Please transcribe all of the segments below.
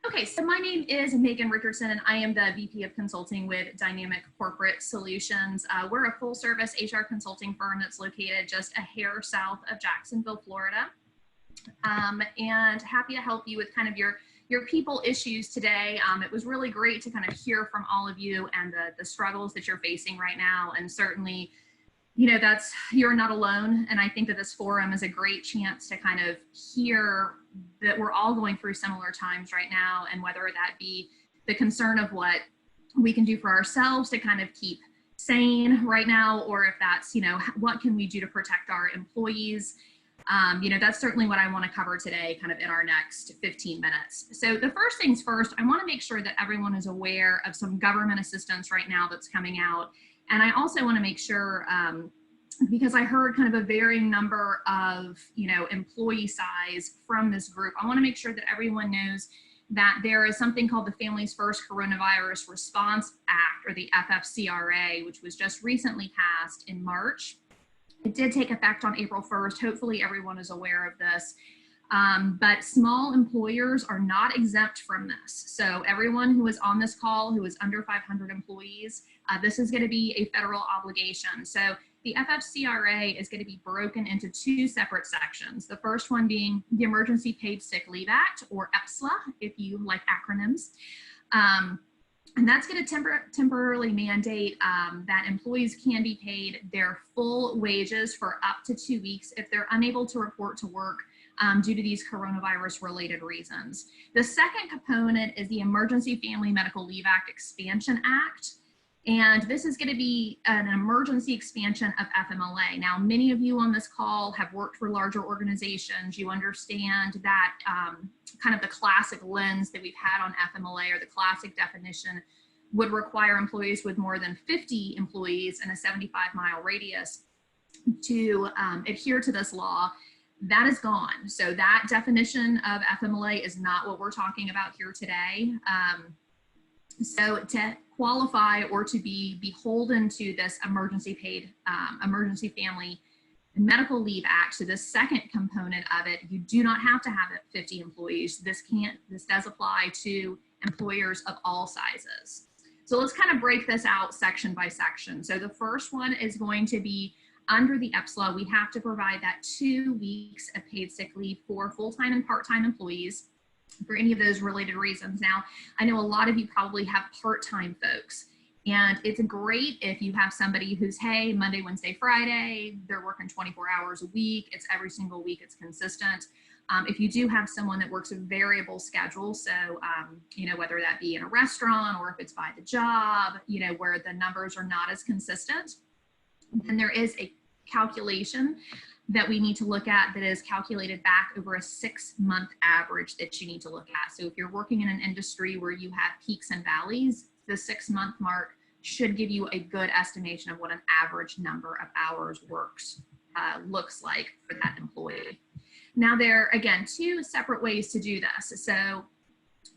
Okay, so my name is Megan Richardson, and I am the VP of Consulting with Dynamic Corporate Solutions. We're a full-service HR consulting firm that's located just a hair south of Jacksonville, Florida, and happy to help you with kind of your people issues today. It was really great to kind of hear from all of you and the struggles that you're facing right now, and certainly, you know, you're not alone. And I think that this forum is a great chance to kind of hear that we're all going through similar times right now, and whether that be the concern of what we can do for ourselves to kind of keep sane right now, or if that's, you know, what can we do to protect our employees. You know, that's certainly what I want to cover today, kind of in our next 15 minutes. So the first things first, I want to make sure that everyone is aware of some government assistance right now that's coming out. And I also want to make sure, because I heard kind of a varying number of, you know, employee size from this group, I want to make sure that everyone knows that there is something called the Families First Coronavirus Response Act, or the FFCRA, which was just recently passed in March. It did take effect on April 1st. Hopefully everyone is aware of this. But small employers are not exempt from this. So everyone who is on this call who is under 500 employees, this is going to be a federal obligation. So the FFCRA is going to be broken into two separate sections. The first one being the Emergency Paid Sick Leave Act, or EPSLA, if you like acronyms. And that's going to temporarily mandate that employees can be paid their full wages for up to 2 weeks if they're unable to report to work due to these coronavirus related reasons. The second component is the Emergency Family Medical Leave Act Expansion Act. And this is going to be an emergency expansion of FMLA. Now, many of you on this call have worked for larger organizations. You understand that kind of the classic lens that we've had on FMLA, or the classic definition, would require employees with more than 50 employees in a 75-mile radius to adhere to this law. That is gone. So that definition of FMLA is not what we're talking about here today. So to qualify or to be beholden to this emergency family medical leave act, so the second component of it, you do not have to have 50 employees. This does apply to employers of all sizes. So let's kind of break this out section by section. So the first one is going to be under the EPSLA. We have to provide that 2 weeks of paid sick leave for full-time and part-time employees for any of those related reasons. Now, I know a lot of you probably have part-time folks, and it's great if you have somebody who's, hey, Monday, Wednesday, Friday, they're working 24 hours a week, it's every single week, it's consistent. If you do have someone that works a variable schedule, so, you know, whether that be in a restaurant or if it's by the job, you know, where the numbers are not as consistent, then there is a calculation that we need to look at that is calculated back over a 6-month average that you need to look at. So if you're working in an industry where you have peaks and valleys, the 6-month mark should give you a good estimation of what an average number of hours looks like for that employee. Now, there are, again, 2 separate ways to do this. So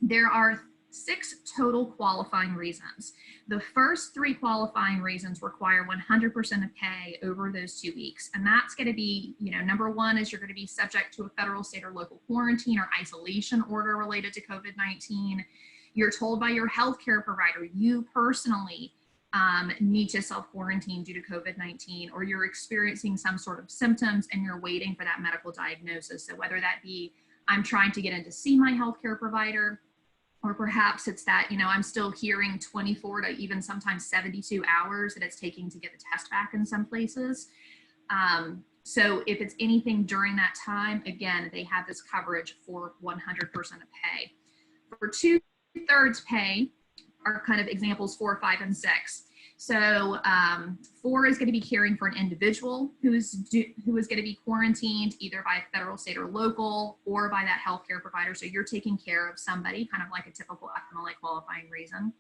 there are 6 total qualifying reasons. The first 3 qualifying reasons require 100% of pay over those 2 weeks. And that's going to be, you know, number 1 is you're going to be subject to a federal, state, or local quarantine or isolation order related to COVID-19. You're told by your healthcare provider, you personally need to self-quarantine due to COVID-19, or you're experiencing some sort of symptoms and you're waiting for that medical diagnosis. So whether that be, I'm trying to get in to see my healthcare provider, or perhaps it's that, you know, I'm still hearing 24 to even sometimes 72 hours that it's taking to get the test back in some places. So if it's anything during that time, again, they have this coverage for 100% of pay. For 2/3 pay are kind of examples 4, 5, and 6. So 4 is going to be caring for an individual who is going to be quarantined either by a federal, state, or local, or by that healthcare provider. So you're taking care of somebody, kind of like a typical FMLA qualifying reason.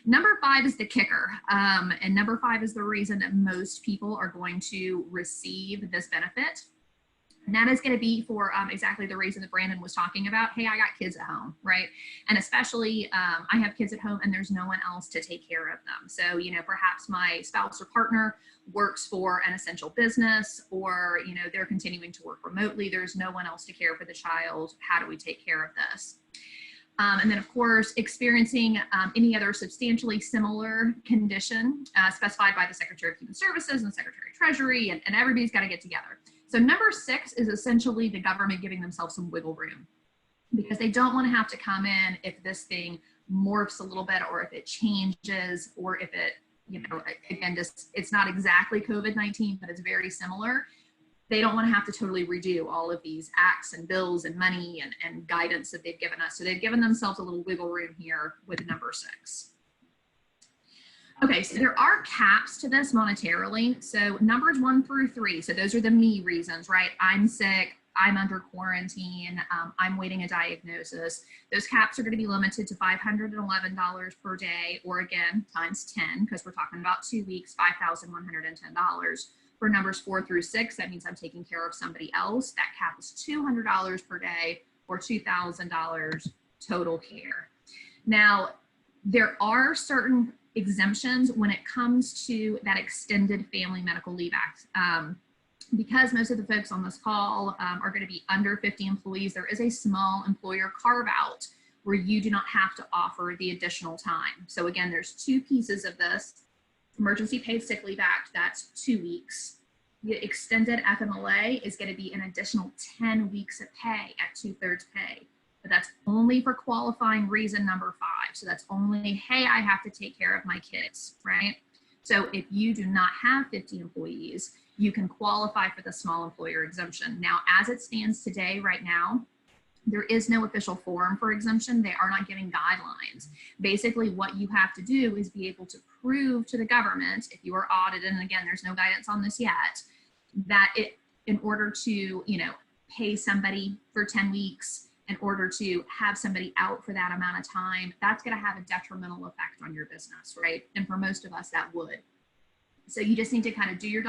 Number 5 is the kicker. And number 5 is the reason that most people are going to receive this benefit. And that is going to be for exactly the reason that Brandon was talking about. Hey, I got kids at home, right? And especially I have kids at home and there's no one else to take care of them. So, you know, perhaps my spouse or partner works for an essential business, or, you know, they're continuing to work remotely. There's no one else to care for the child. How do we take care of this? And then, of course, experiencing any other substantially similar condition specified by the Secretary of Human Services and the Secretary of Treasury, and everybody's got to get together. So number 6 is essentially the government giving themselves some wiggle room, because they don't want to have to come in if this thing morphs a little bit, or if it changes, or if it, you know, again, just it's not exactly COVID-19, but it's very similar. They don't want to have to totally redo all of these acts and bills and money and guidance that they've given us. So they've given themselves a little wiggle room here with number 6. Okay, so there are caps to this monetarily. So numbers 1 through 3, so those are the me reasons, right? I'm sick, I'm under quarantine, I'm waiting a diagnosis. Those caps are going to be limited to $511 per day, or again, times 10, because we're talking about 2 weeks, $5,110. For numbers 4 through 6, that means I'm taking care of somebody else. That cap is $200 per day, or $2,000 total care. Now, there are certain exemptions when it comes to that extended family medical leave act. Because most of the folks on this call are going to be under 50 employees, there is a small employer carve out where you do not have to offer the additional time. So again, there's 2 pieces of this. Emergency paid sick leave act, that's 2 weeks. The extended FMLA is going to be an additional 10 weeks of pay at 2/3 pay. But that's only for qualifying reason number 5. So that's only, hey, I have to take care of my kids, right? So if you do not have 50 employees, you can qualify for the small employer exemption. Now, as it stands today, right now, there is no official form for exemption. They are not giving guidelines. Basically, what you have to do is be able to prove to the government, if you are audited, and again, there's no guidance on this yet, that in order to, you know, pay somebody for 10 weeks, in order to have somebody out for that amount of time, that's going to have a detrimental effect on your business, right? And for most of us, that would. So you just need to kind of do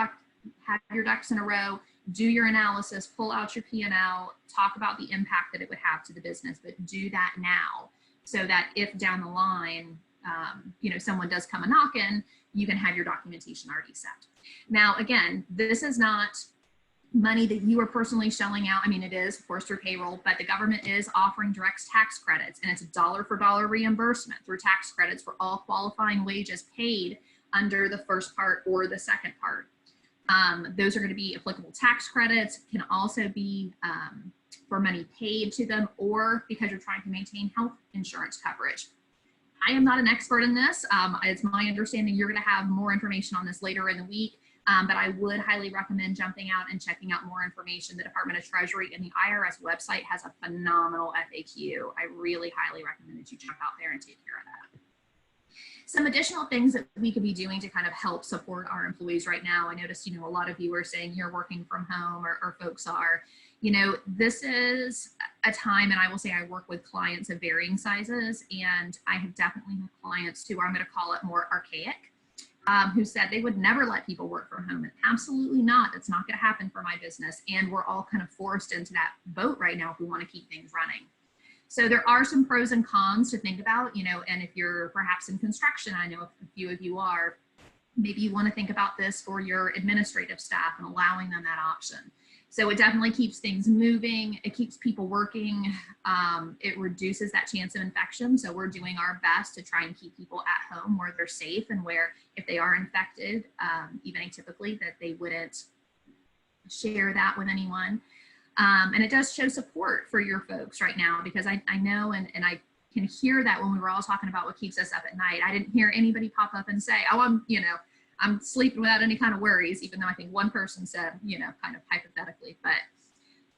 have your ducks in a row, do your analysis, pull out your P&L, talk about the impact that it would have to the business, but do that now, so that if down the line, you know, someone does come a knocking, you can have your documentation already set. Now, again, this is not money that you are personally shelling out. I mean, it is, of course, through payroll, but the government is offering direct tax credits, and it's a dollar for dollar reimbursement through tax credits for all qualifying wages paid under the first part or the second part. Those are going to be applicable tax credits, can also be for money paid to them, or because you're trying to maintain health insurance coverage. I am not an expert in this. It's my understanding you're going to have more information on this later in the week, but I would highly recommend jumping out and checking out more information. The Department of Treasury and the IRS website has a phenomenal FAQ. I really highly recommend that you jump out there and take care of that. Some additional things that we could be doing to kind of help support our employees right now. I noticed, you know, a lot of you are saying you're working from home, or folks are. You know, this is a time, and I will say I work with clients of varying sizes, and I have definitely had clients who are, I'm going to call it, more archaic, who said they would never let people work from home. And absolutely not. It's not going to happen for my business. And we're all kind of forced into that boat right now if we want to keep things running. So there are some pros and cons to think about, you know, and if you're perhaps in construction, I know a few of you are, maybe you want to think about this for your administrative staff and allowing them that option. So it definitely keeps things moving. It keeps people working. It reduces that chance of infection. So we're doing our best to try and keep people at home where they're safe, and where if they are infected, even atypically, that they wouldn't share that with anyone. And it does show support for your folks right now, because I know, and I can hear that when we were all talking about what keeps us up at night. I didn't hear anybody pop up and say, oh, I'm sleeping without any kind of worries, even though I think one person said, you know, kind of hypothetically, but,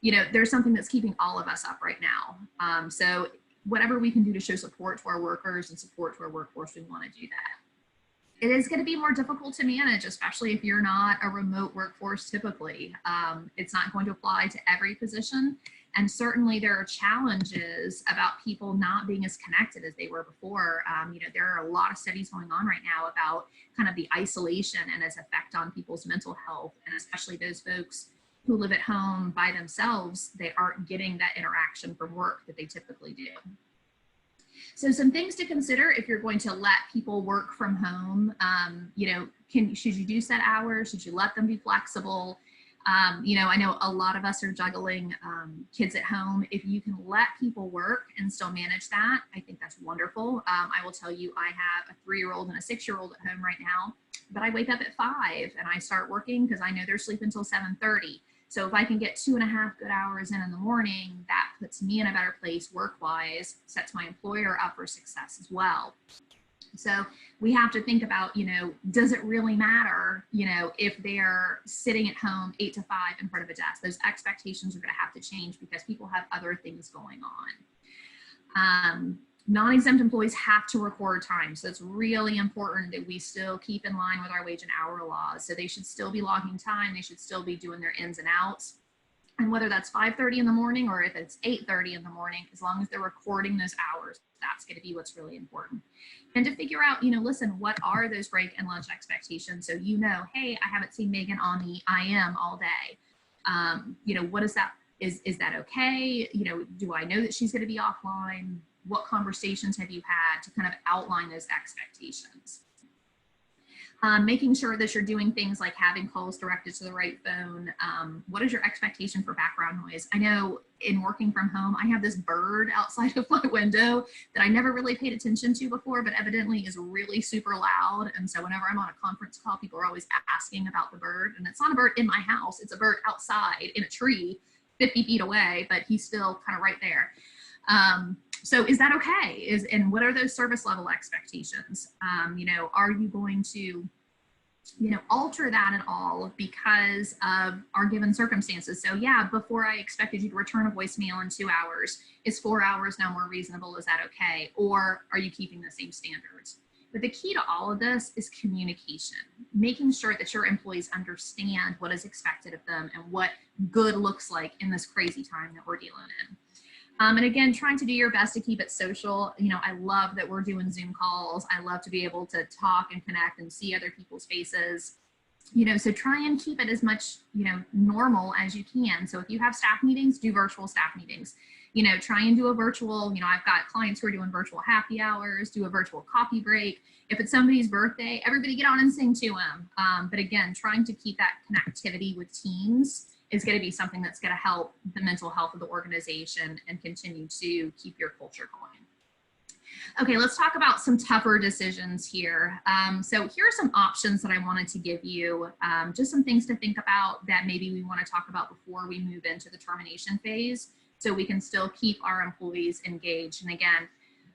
you know, there's something that's keeping all of us up right now. So whatever we can do to show support to our workers and support to our workforce, we want to do that. It is going to be more difficult to manage, especially if you're not a remote workforce typically. It's not going to apply to every position. And certainly there are challenges about people not being as connected as they were before. You know, there are a lot of studies going on right now about kind of the isolation and its effect on people's mental health, and especially those folks who live at home by themselves. They aren't getting that interaction from work that they typically do. So some things to consider if you're going to let people work from home. You know, should you do set hours? Should you let them be flexible? You know, I know a lot of us are juggling kids at home. If you can let people work and still manage that, I think that's wonderful. I will tell you, I have a 3-year-old and a 6-year-old at home right now, but I wake up at 5 and I start working because I know they're sleep until 7:30. So if I can get 2.5 good hours in the morning, that puts me in a better place work-wise, sets my employer up for success as well. So we have to think about, you know, does it really matter, you know, if they're sitting at home 8 to 5 in front of a desk? Those expectations are going to have to change because people have other things going on. Non-exempt employees have to record time. So it's really important that we still keep in line with our wage and hour laws. So they should still be logging time. They should still be doing their ins and outs. And whether that's 5:30 in the morning or if it's 8:30 in the morning, as long as they're recording those hours, that's going to be what's really important. And to figure out, you know, listen, what are those break and lunch expectations? So, you know, hey, I haven't seen Megan on the IM all day. You know, what is that? Is that okay? You know, do I know that she's going to be offline? What conversations have you had to kind of outline those expectations? Making sure that you're doing things like having calls directed to the right phone. What is your expectation for background noise? I know in working from home, I have this bird outside of my window that I never really paid attention to before, but evidently is really super loud. And so whenever I'm on a conference call, people are always asking about the bird. And it's not a bird in my house, it's a bird outside in a tree 50 feet away, but he's still kind of right there. So is that okay? And what are those service level expectations? You know, are you going to, you know, alter that at all because of our given circumstances? So yeah, before I expected you to return a voicemail in 2 hours, is 4 hours now more reasonable? Is that okay? Or are you keeping the same standards? But the key to all of this is communication, making sure that your employees understand what is expected of them and what good looks like in this crazy time that we're dealing in. And again, trying to do your best to keep it social. You know, I love that we're doing Zoom calls. I love to be able to talk and connect and see other people's faces. You know, so try and keep it as much, you know, normal as you can. So if you have staff meetings, do virtual staff meetings. You know, try and do a virtual, you know, I've got clients who are doing virtual happy hours, do a virtual coffee break. If it's somebody's birthday, everybody get on and sing to them. But again, trying to keep that connectivity with teams is going to be something that's going to help the mental health of the organization and continue to keep your culture going. Okay, let's talk about some tougher decisions here. So here are some options that I wanted to give you, just some things to think about that maybe we want to talk about before we move into the termination phase, so we can still keep our employees engaged. And again,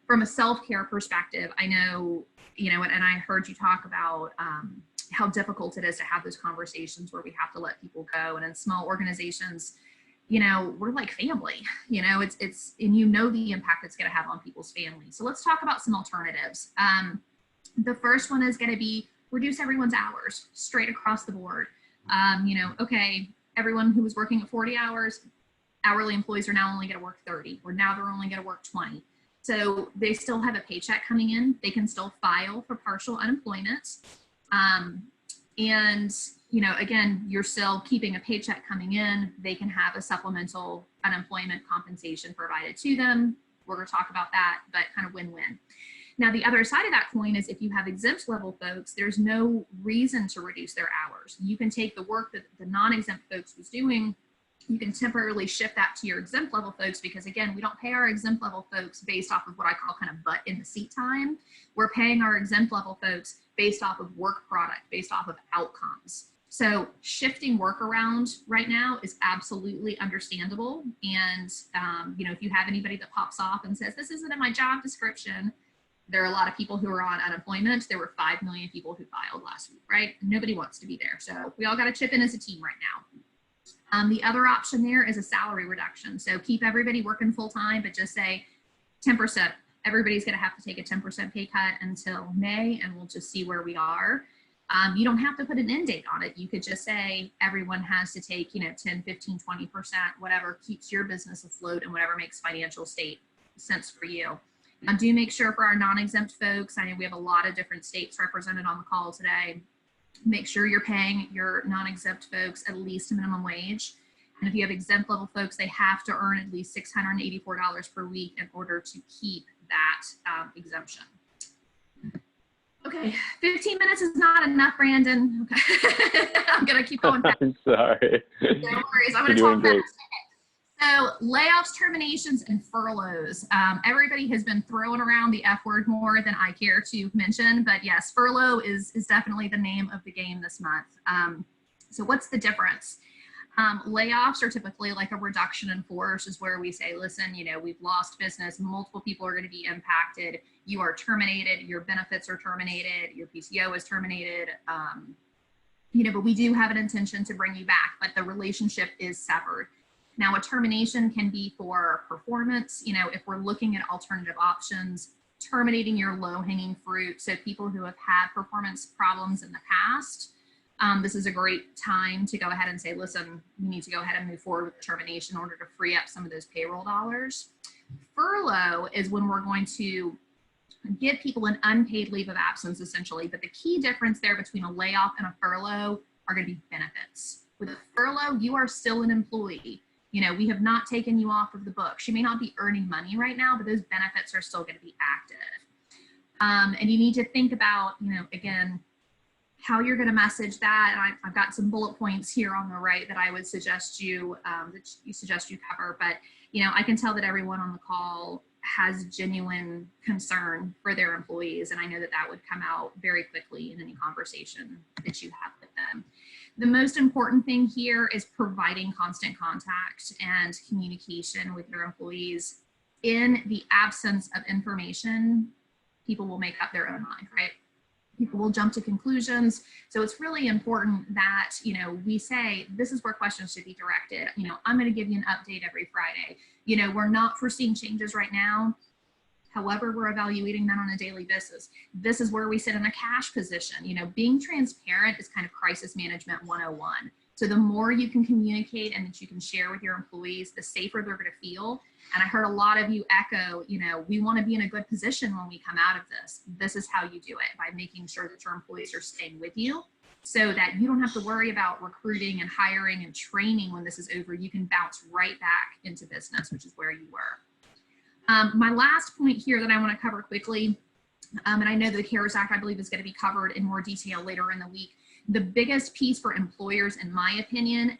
from a self-care perspective, I know, you know, and I heard you talk about how difficult it is to have those conversations where we have to let people go. And in small organizations, you know, we're like family, you know, it's, and you know the impact it's going to have on people's families. So let's talk about some alternatives. The first one is going to be reduce everyone's hours straight across the board. You know, okay, everyone who was working at 40 hours, hourly employees are now only going to work 30, or now they're only going to work 20. So they still have a paycheck coming in. They can still file for partial unemployment. And, you know, again, you're still keeping a paycheck coming in. They can have a supplemental unemployment compensation provided to them. We're going to talk about that, but kind of win-win. Now, the other side of that coin is if you have exempt level folks, there's no reason to reduce their hours. You can take the work that the non-exempt folks was doing, you can temporarily shift that to your exempt level folks, because again, we don't pay our exempt level folks based off of what I call kind of butt in the seat time. We're paying our exempt level folks based off of work product, based off of outcomes. So shifting work around right now is absolutely understandable. And, you know, if you have anybody that pops off and says, this isn't in my job description, there are a lot of people who are on unemployment. There were 5 million people who filed last week, right? Nobody wants to be there. So we all got to chip in as a team right now. The other option there is a salary reduction. So keep everybody working full time, but just say 10%. Everybody's going to have to take a 10% pay cut until May, and we'll just see where we are. You don't have to put an end date on it. You could just say everyone has to take, you know, 10, 15, 20%, whatever keeps your business afloat and whatever makes financial sense for you. Now, do make sure for our non-exempt folks, I know we have a lot of different states represented on the call today, make sure you're paying your non-exempt folks at least a minimum wage. And if you have exempt level folks, they have to earn at least $684 per week in order to keep that exemption. Okay, 15 minutes is not enough, Brandon. Okay. I'm going to keep going fast. I'm sorry. No worries. I'm going to talk fast. So layoffs, terminations, and furloughs. Everybody has been throwing around the F word more than I care to mention, but yes, furlough is definitely the name of the game this month. So what's the difference? Layoffs are typically like a reduction in force, is where we say, listen, you know, we've lost business, multiple people are going to be impacted, you are terminated, your benefits are terminated, your PTO is terminated, you know, but we do have an intention to bring you back, but the relationship is severed. Now, a termination can be for performance. You know, if we're looking at alternative options, terminating your low-hanging fruit, so people who have had performance problems in the past, this is a great time to go ahead and say, listen, you need to go ahead and move forward with termination in order to free up some of those payroll dollars. Furlough is when we're going to give people an unpaid leave of absence, essentially. But the key difference there between a layoff and a furlough are going to be benefits. With a furlough, you are still an employee. You know, we have not taken you off of the books. You may not be earning money right now, but those benefits are still going to be active. And you need to think about, you know, again, how you're going to message that. And I've got some bullet points here on the right that I would suggest you cover. But, you know, I can tell that everyone on the call has genuine concern for their employees. And I know that that would come out very quickly in any conversation that you have with them. The most important thing here is providing constant contact and communication with your employees. In the absence of information, people will make up their own mind, right? People will jump to conclusions. So it's really important that, you know, we say, this is where questions should be directed. You know, I'm going to give you an update every Friday. You know, we're not foreseeing changes right now. However, we're evaluating that on a daily basis. This is where we sit in a cash position. You know, being transparent is kind of crisis management 101. So the more you can communicate and that you can share with your employees, the safer they're going to feel. And I heard a lot of you echo, you know, we want to be in a good position when we come out of this. This is how you do it, by making sure that your employees are staying with you so that you don't have to worry about recruiting and hiring and training when this is over. You can bounce right back into business, which is where you were. My last point here that I want to cover quickly, and I know the CARES Act, I believe, is going to be covered in more detail later in the week. The biggest piece for employers, in my opinion,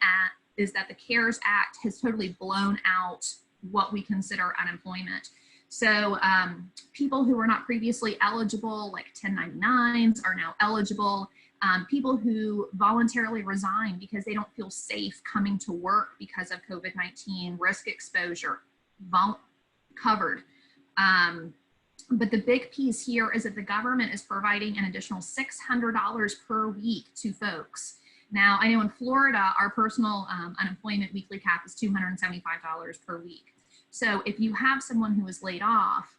is that the CARES Act has totally blown out what we consider unemployment. So people who were not previously eligible, like 1099s, are now eligible. People who voluntarily resign because they don't feel safe coming to work because of COVID-19, risk exposure, covered. But the big piece here is that the government is providing an additional $600 per week to folks. Now, I know in Florida, our personal unemployment weekly cap is $275 per week. So if you have someone who is laid off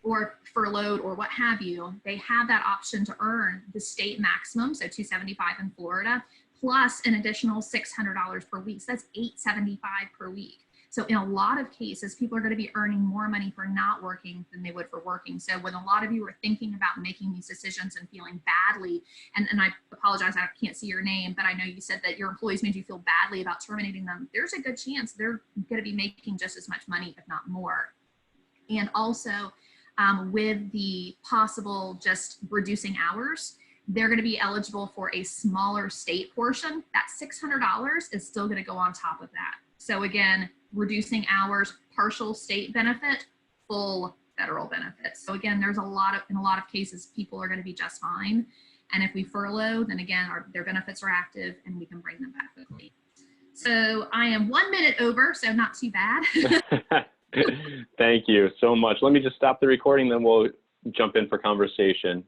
or furloughed or what have you, they have that option to earn the state maximum, so $275 in Florida, plus an additional $600 per week. So that's $875 per week. So in a lot of cases, people are going to be earning more money for not working than they would for working. So when a lot of you are thinking about making these decisions and feeling badly, and I apologize, I can't see your name, but I know you said that your employees made you feel badly about terminating them. There's a good chance they're going to be making just as much money, if not more. And also with the possible just reducing hours, they're going to be eligible for a smaller state portion. That $600 is still going to go on top of that. So again, reducing hours, partial state benefit, full federal benefit. So again, there's in a lot of cases, people are going to be just fine. And if we furlough, then again, their benefits are active and we can bring them back quickly. So I am 1 minute over, so not too bad. Thank you so much. Let me just stop the recording, then we'll jump in for conversation.